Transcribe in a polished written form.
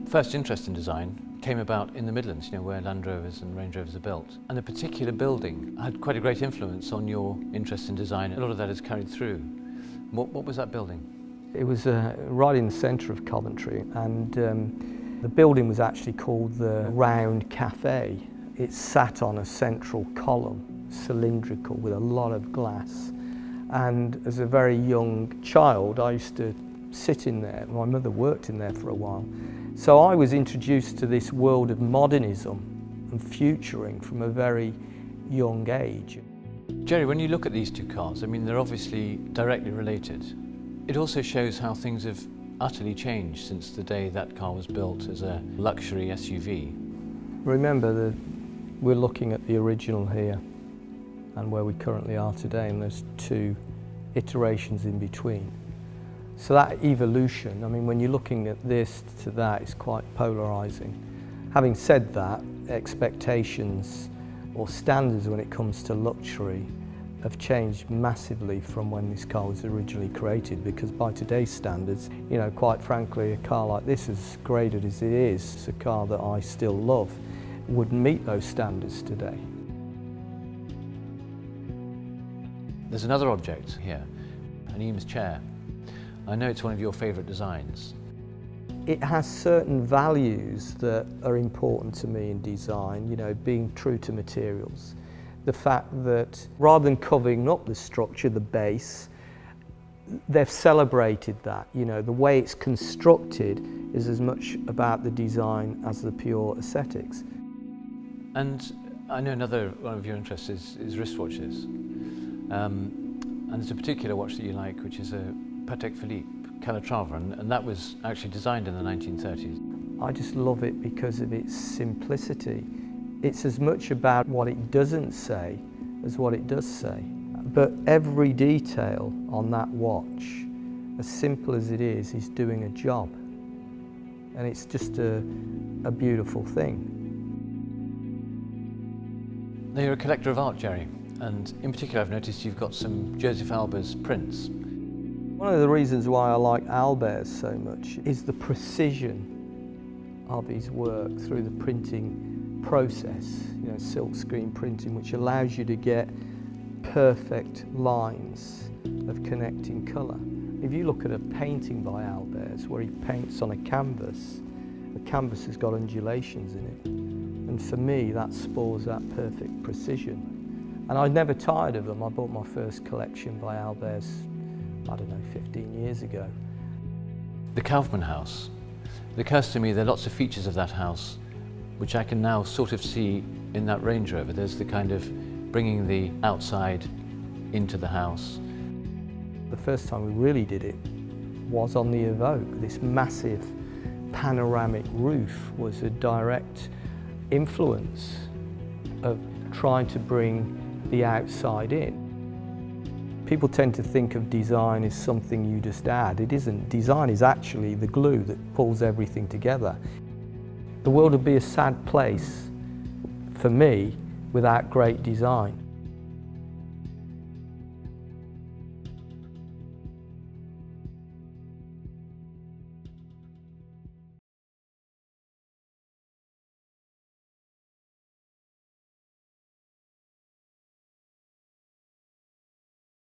first interest in design came about in the Midlands, where Land Rovers and Range Rovers are built. And a particular building had quite a great influence on your interest in design. A lot of that is carried through. What was that building? It was right in the centre of Coventry, and the building was actually called the Round Cafe. It sat on a central column, cylindrical, with a lot of glass. And as a very young child, I used to sit in there. My mother worked in there for a while. So I was introduced to this world of modernism and futuring from a very young age. Jerry, when you look at these two cars, I mean, they're obviously directly related. It also shows how things have utterly changed since the day that car was built as a luxury SUV. Remember, we're looking at the original here and where we currently are today, and there's two iterations in between. So that evolution, I mean, when you're looking at this to that, is quite polarising. Having said that, expectations or standards when it comes to luxury have changed massively from when this car was originally created, because by today's standards, quite frankly, a car like this, as graded as it is, it's a car that I still love, wouldn't meet those standards today. There's another object here, an Eames chair. I know it's one of your favourite designs. It has certain values that are important to me in design, being true to materials. The fact that rather than covering up the structure, the base, they've celebrated that. The way it's constructed is as much about the design as the pure aesthetics. And I know another one of your interests is wristwatches. And there's a particular watch that you like, which is a Patek Philippe Calatrava, and that was actually designed in the 1930s. I just love it because of its simplicity. It's as much about what it doesn't say as what it does say. But every detail on that watch, as simple as it is doing a job. And it's just a beautiful thing. Now, you're a collector of art, Jerry, and in particular I've noticed you've got some Joseph Alber's prints. One of the reasons why I like Alber's so much is the precision of his work through the printing process, silk screen printing, which allows you to get perfect lines of connecting colour. If you look at a painting by Alber's where he paints on a canvas, the canvas has got undulations in it. And for me, that spores that perfect precision. And I never tired of them. I bought my first collection by Alber's, 15 years ago. The Kaufmann house. It occurs to me there are lots of features of that house which I can now sort of see in that Range Rover. There's the kind of bringing the outside into the house. The first time we really did it was on the Evoque. This massive panoramic roof was a direct influence of trying to bring the outside in. People tend to think of design as something you just add. It isn't. Design is actually the glue that pulls everything together. The world would be a sad place, for me, without great design.